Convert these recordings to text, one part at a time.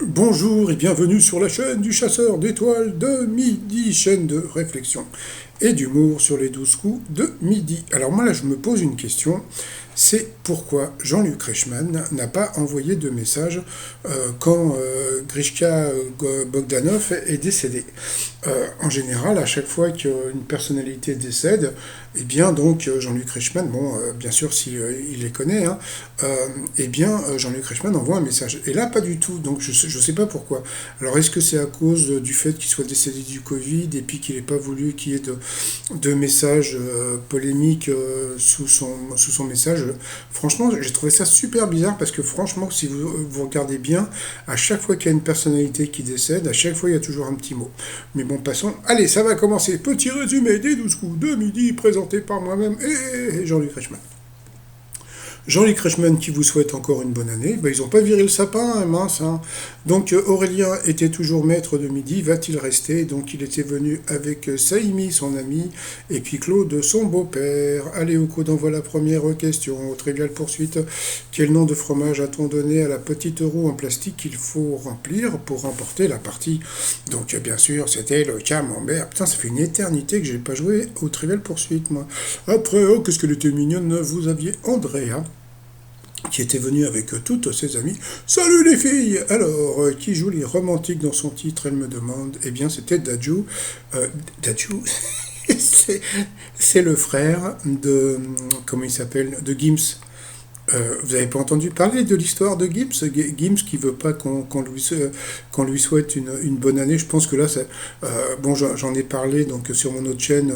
Bonjour et bienvenue sur la chaîne du chasseur d'étoiles de midi, chaîne de réflexion et d'humour sur les 12 coups de midi. Alors moi là je me pose une question, c'est pourquoi Jean-Luc Reichmann n'a pas envoyé de message quand Grishka Bogdanov est décédé. En général, à chaque fois qu'une personnalité décède, eh bien donc Jean-Luc Reichmann, bon bien sûr si il les connaît, hein, eh bien Jean-Luc Reichmann envoie un message. Et là pas du tout, donc je sais pas pourquoi. Alors est-ce que c'est à cause du fait qu'il soit décédé du Covid et puis qu'il n'ait pas voulu qu'il y ait de messages polémiques sous son message? Franchement, j'ai trouvé ça super bizarre parce que franchement, si vous regardez bien, à chaque fois qu'il y a une personnalité qui décède, à chaque fois il y a toujours un petit mot. Mais bon, passons. Allez, ça va commencer. Petit résumé des 12 coups de midi présenté par moi-même et Jean-Luc Reichmann. Jean-Luc Reichmann qui vous souhaite encore une bonne année. Ben, ils n'ont pas viré le sapin, hein, mince. Hein. Donc Aurélien était toujours maître de midi, va-t-il rester? Donc il était venu avec Saïmi, son ami, et puis Claude, son beau-père. Allez, au coup d'envoi la première question. Au trivial poursuite, quel nom de fromage a-t-on donné à la petite roue en plastique qu'il faut remplir pour remporter la partie? Donc bien sûr, c'était le camembert. Putain, ça fait une éternité que j'ai pas joué au trivial poursuite, moi. Après, oh, qu'est-ce qu'elle était mignonne, vous aviez Andrea qui était venu avec toutes ses amies. Salut les filles! Alors, qui joue les romantiques dans son titre, elle me demande. Eh bien, c'était Dadju. Dadju c'est le frère de... Comment il s'appelle? De Gims. Vous n'avez pas entendu parler de l'histoire de Gims? Gims qui veut pas qu'on lui souhaite une bonne année. Je pense que là, bon, j'en ai parlé donc sur mon autre chaîne.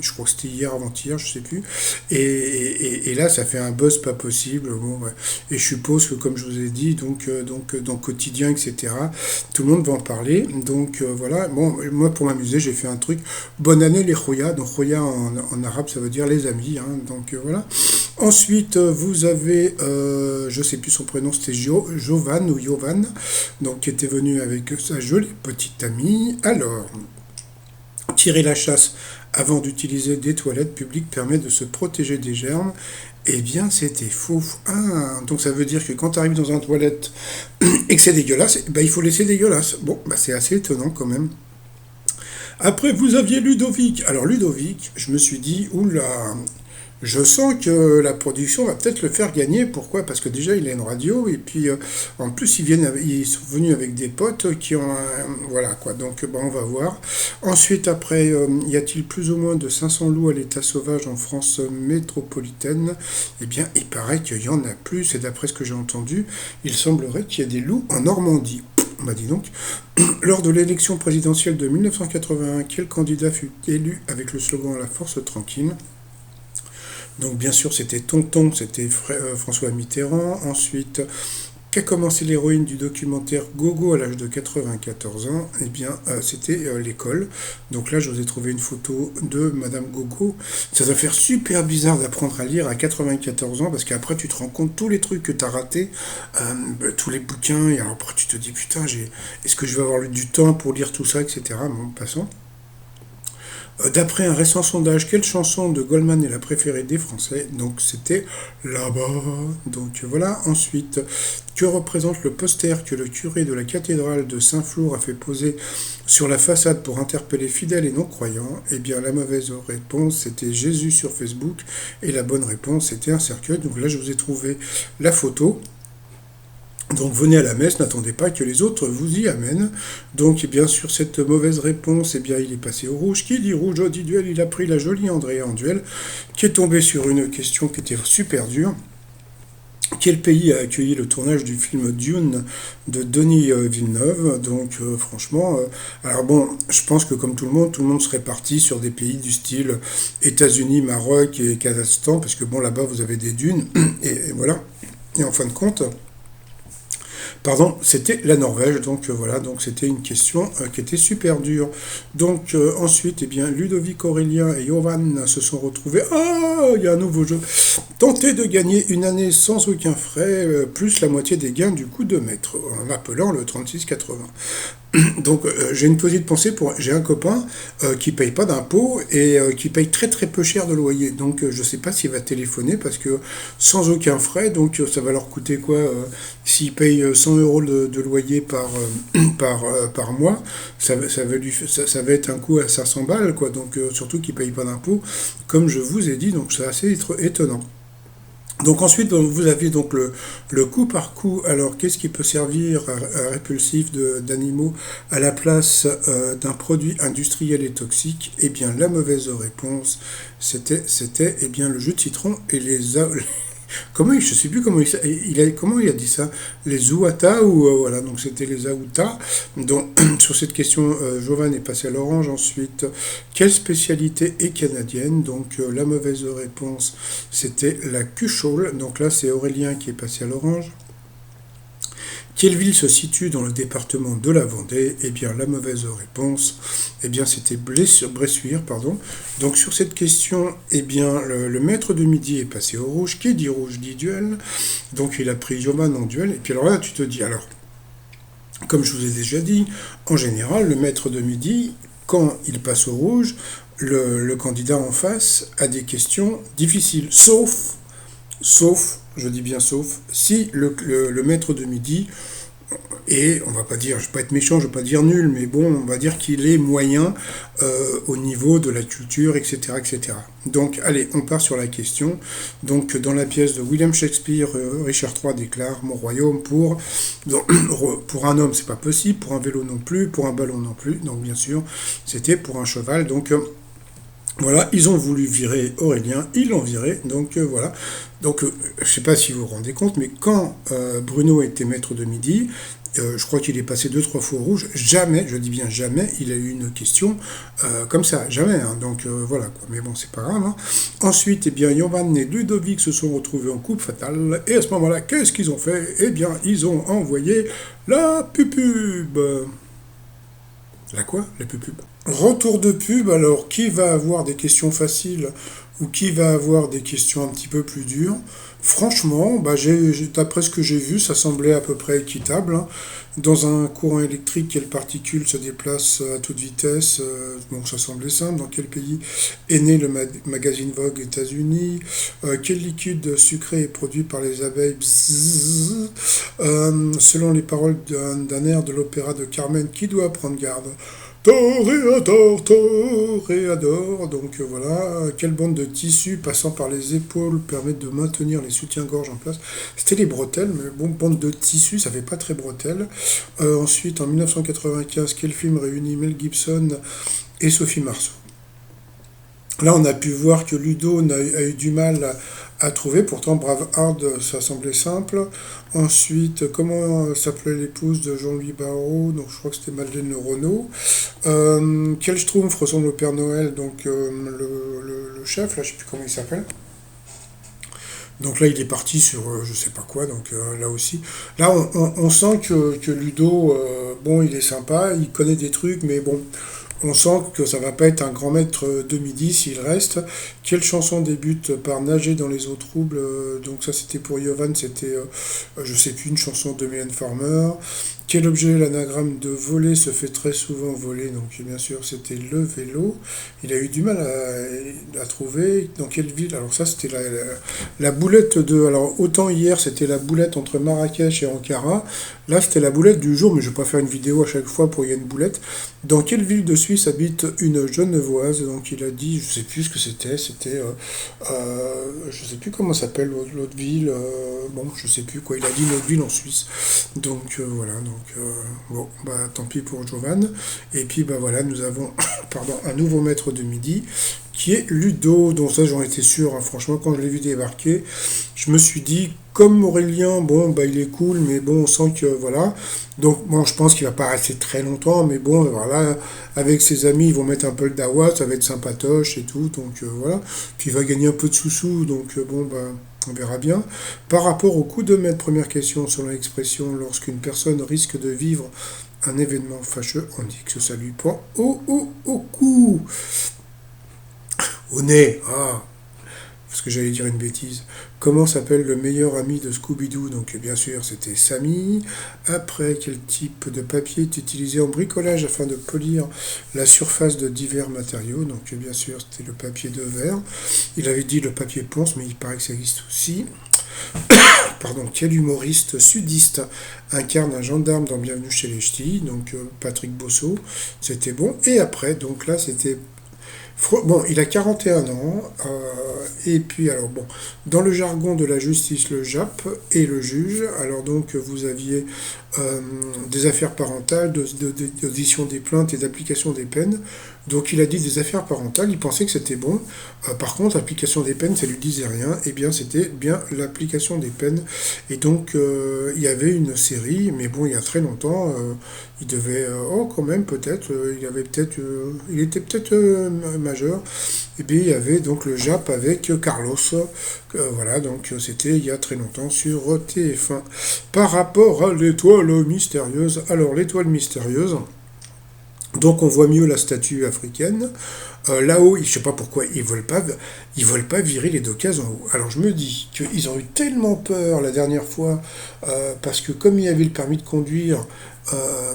Je crois que c'était hier, avant-hier, je sais plus. Et là, ça fait un buzz pas possible. Bon, ouais. Et je suppose que, comme je vous ai dit, donc dans Quotidien, etc., tout le monde va en parler. Donc voilà. Bon, moi, pour m'amuser, j'ai fait un truc. Bonne année les Khoya. Donc Khoya en arabe, ça veut dire les amis. Hein, donc voilà. Ensuite, vous avez, je sais plus son prénom, c'était Jovan ou Jovan, donc qui était venu avec sa jolie petite amie. Alors, tirer la chasse avant d'utiliser des toilettes publiques permet de se protéger des germes. Eh bien, c'était faux. Ah, donc ça veut dire que quand tu arrives dans une toilette et que c'est dégueulasse, eh ben, il faut laisser dégueulasse. Bon, bah, c'est assez étonnant quand même. Après, vous aviez Ludovic. Alors Ludovic, je me suis dit, oula, je sens que la production va peut-être le faire gagner. Pourquoi? Parce que déjà, il a une radio, et puis en plus, ils sont venus avec des potes qui ont voilà quoi. Donc, bon, on va voir. Ensuite, après, y a-t-il plus ou moins de 500 loups à l'état sauvage en France métropolitaine? Eh bien, il paraît qu'il y en a plus, et d'après ce que j'ai entendu, il semblerait qu'il y ait des loups en Normandie. Bah dis donc, lors de l'élection présidentielle de 1981, quel candidat fut élu avec le slogan La force tranquille? Donc bien sûr c'était Tonton, c'était François Mitterrand. Ensuite, qu'a commencé l'héroïne du documentaire Gogo à l'âge de 94 ans? Eh bien c'était l'école. Donc là je vous ai trouvé une photo de Madame Gogo. Ça doit faire super bizarre d'apprendre à lire à 94 ans parce qu'après tu te rends compte tous les trucs que tu as ratés, tous les bouquins, et alors après tu te dis putain, est-ce que je vais avoir du temps pour lire tout ça, etc. Bon, passons. D'après un récent sondage, quelle chanson de Goldman est la préférée des Français? Donc c'était là-bas. Donc voilà. Ensuite, que représente le poster que le curé de la cathédrale de Saint-Flour a fait poser sur la façade pour interpeller fidèles et non-croyants? Eh bien, la mauvaise réponse, c'était Jésus sur Facebook. Et la bonne réponse, c'était un cercueil. Donc là, je vous ai trouvé la photo. Donc venez à la messe, n'attendez pas que les autres vous y amènent. Donc bien sûr cette mauvaise réponse, eh bien il est passé au rouge. Qui dit rouge dit duel, il a pris la jolie Andrea en duel, qui est tombée sur une question qui était super dure. Quel pays a accueilli le tournage du film Dune de Denis Villeneuve? Donc franchement, alors bon, je pense que comme tout le monde serait parti sur des pays du style États-Unis, Maroc et Kazakhstan, parce que bon là-bas vous avez des dunes, et voilà. Et en fin de compte, pardon, c'était la Norvège, donc voilà, donc c'était une question qui était super dure. Donc ensuite, eh bien, Ludovic Aurélien et Jovan se sont retrouvés. Ah, il y a un nouveau jeu. Tenter de gagner une année sans aucun frais, plus la moitié des gains du coup de maître, en appelant le 3680. Donc j'ai une petite pensée pour... J'ai un copain qui paye pas d'impôts et qui paye très très peu cher de loyer. Donc je sais pas s'il va téléphoner parce que sans aucun frais, donc ça va leur coûter quoi s'il paye 100 euros de loyer par mois, ça va être un coût à 500 balles, quoi. Donc surtout qu'il paye pas d'impôts, comme je vous ai dit, donc c'est assez étonnant. Donc ensuite, vous avez donc le coup par coup. Alors, qu'est-ce qui peut servir à répulsif d'animaux à la place d'un produit industriel et toxique? Eh bien, la mauvaise réponse, c'était eh bien, le jus de citron et je sais plus comment il a dit ça, les Ouata ou voilà, donc c'était les Aouta. Donc sur cette question, Jovan est passé à l'orange. Ensuite, quelle spécialité est canadienne? Donc la mauvaise réponse, c'était la cuchole. Donc là, c'est Aurélien qui est passé à l'orange. Quelle ville se situe dans le département de la Vendée? Eh bien, la mauvaise réponse, eh bien, c'était Bressuire, pardon. Donc, sur cette question, eh bien, le maître de midi est passé au rouge. Qui dit rouge dit duel. Donc, il a pris Jovan en duel. Et puis, alors là, tu te dis, alors, comme je vous ai déjà dit, en général, le maître de midi, quand il passe au rouge, le candidat en face a des questions difficiles. Sauf, je dis bien sauf, si le maître de midi, et on va pas dire, je vais pas être méchant, je vais pas dire nul, mais bon, on va dire qu'il est moyen au niveau de la culture, etc., etc. Donc, allez, on part sur la question. Donc, dans la pièce de William Shakespeare, Richard III déclare: Mon royaume donc, pour un homme, c'est pas possible, pour un vélo non plus, pour un ballon non plus. Donc, bien sûr, c'était pour un cheval. Donc, voilà, ils ont voulu virer Aurélien, ils l'ont viré, donc voilà. Donc je ne sais pas si vous vous rendez compte, mais quand Bruno était maître de midi, je crois qu'il est passé deux, trois fois au rouge, jamais, je dis bien jamais, il a eu une question comme ça, jamais, hein, donc voilà, quoi. Mais bon, c'est pas grave. Hein. Ensuite, eh bien, Jovan et Ludovic se sont retrouvés en coupe fatale, et à ce moment-là, qu'est-ce qu'ils ont fait? Eh bien, ils ont envoyé la pupube. La quoi? La pupube. Retour de pub, alors qui va avoir des questions faciles ou qui va avoir des questions un petit peu plus dures? Franchement, bah d'après ce que j'ai vu, ça semblait à peu près équitable. Hein. Dans un courant électrique, quelle particule se déplace à toute vitesse? Bon, ça semblait simple. Dans quel pays est né le magazine Vogue États-Unis? Quel liquide sucré est produit par les abeilles? Bzzz. Selon les paroles d'un air de l'opéra de Carmen, qui doit prendre garde? Toréador, toréador. Donc voilà, quelle bande de tissu passant par les épaules permettent de maintenir les soutiens-gorge en place? C'était les bretelles, mais bon, bande de tissu, ça fait pas très bretelle. Ensuite, en 1995, quel film réunit Mel Gibson et Sophie Marceau? Là, on a pu voir que Ludo a eu du mal à trouver, pourtant Braveheart, ça semblait simple. Ensuite, comment s'appelait l'épouse de Jean-Louis Barrault? Donc, je crois que c'était Madeleine Renaud. Quel Schtroumpf ressemble au Père Noël? Donc, le chef, là, je sais plus comment il s'appelle. Donc là, il est parti sur je sais pas quoi, donc là aussi. Là, on sent que Ludo, bon, il est sympa, il connaît des trucs, mais bon, on sent que ça va pas être un grand maître de midi s'il reste. Quelle chanson débute par Nager dans les eaux troubles? Donc ça, c'était pour Yovan, c'était, je sais plus, une chanson de Mylène Farmer. Quel objet l'anagramme de voler se fait très souvent voler? Donc bien sûr, c'était le vélo. Il a eu du mal à trouver. Dans quelle ville? Alors ça, c'était la boulette de... Alors autant hier, c'était la boulette entre Marrakech et Ankara. Là, c'était la boulette du jour, mais je vais pas faire une vidéo à chaque fois pour qu'il y ait une boulette. Dans quelle ville de Suisse habite une Genevoise? Donc il a dit, je sais plus ce que c'était, je sais plus comment s'appelle l'autre ville, bon, je sais plus quoi, il a dit une autre ville en Suisse. Donc voilà, donc bon, bah tant pis pour Jovan. Et puis bah voilà, nous avons pardon, un nouveau maître de midi qui est Ludo, dont ça j'en étais sûr, hein. Franchement quand je l'ai vu débarquer, je me suis dit, comme Aurélien, bon bah il est cool, mais bon on sent que voilà, donc bon je pense qu'il va pas rester très longtemps, mais bon voilà, avec ses amis ils vont mettre un peu le dawa, ça va être sympatoche et tout, donc voilà, puis il va gagner un peu de sous-sous, donc bon bah on verra bien. Par rapport au coup de maître, première question sur l'expression, lorsqu'une personne risque de vivre un événement fâcheux, on dit que ça lui prend au cou. Au nez, ah, parce que j'allais dire une bêtise. Comment s'appelle le meilleur ami de Scooby-Doo? Donc bien sûr, c'était Sammy. Après, quel type de papier est utilisé en bricolage afin de polir la surface de divers matériaux? Donc bien sûr, c'était le papier de verre. Il avait dit le papier ponce, mais il paraît que ça existe aussi. Pardon, quel humoriste sudiste incarne un gendarme dans Bienvenue chez les Ch'tis? Donc Patrick Bosso, c'était bon. Et après, donc là, c'était bon, il a 41 ans, et puis alors bon, dans le jargon de la justice, le JAP et le juge, alors donc vous aviez des affaires parentales, d'audition des plaintes et d'application des peines, donc il a dit des affaires parentales, il pensait que c'était bon, par contre application des peines, ça lui disait rien, et bien c'était bien l'application des peines, et donc il y avait une série, mais bon il y a très longtemps, il devait, oh quand même peut-être, il avait peut-être, il était peut-être majeur. Et bien il y avait donc le JAP avec Carlos, voilà, donc c'était il y a très longtemps sur TF1. Par rapport à l'étoile mystérieuse, alors l'étoile mystérieuse, donc on voit mieux la statue africaine. Là-haut, je ne sais pas pourquoi ils veulent pas virer les deux cases en haut. Alors je me dis qu'ils ont eu tellement peur la dernière fois parce que comme il y avait le permis de conduire, euh,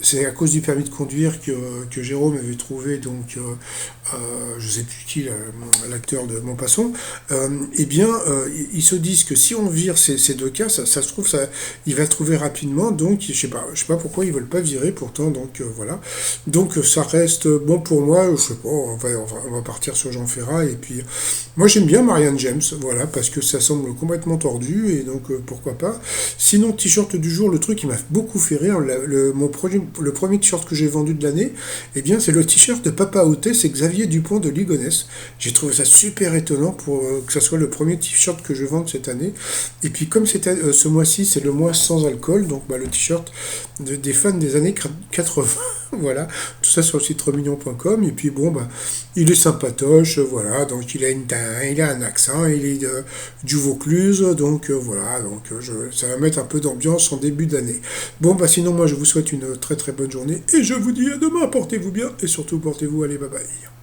c'est à cause du permis de conduire que Jérôme avait trouvé donc je ne sais plus qui l'acteur de Montpasson. Eh bien ils se disent que si on vire ces deux cas, ça se trouve il va trouver rapidement. Donc je sais pas pourquoi ils veulent pas virer pourtant. Donc voilà. Donc ça reste bon pour moi. Je sais pas. On va partir sur Jean Ferrat et puis moi j'aime bien Marianne James. Voilà parce que ça semble complètement tordu et donc pourquoi pas. Sinon t-shirt du jour, le truc qui m'a beaucoup fait rire. Le premier t-shirt que j'ai vendu de l'année, eh bien, c'est le t-shirt de Papa Outé, c'est Xavier Dupont de Ligonnès. J'ai trouvé ça super étonnant pour que ça soit le premier t-shirt que je vende cette année. Et puis, comme c'était ce mois-ci, c'est le mois sans alcool, donc bah, le t-shirt des fans des années 80. Voilà, tout ça sur le site remignon.com. Et puis, bon, bah, il est sympatoche, voilà, donc il a un accent, il est du Vaucluse, donc voilà, donc ça va mettre un peu d'ambiance en début d'année. Bon, bah sinon, moi, je vous souhaite une très très bonne journée et je vous dis à demain. Portez-vous bien et surtout portez-vous. Allez, bye bye.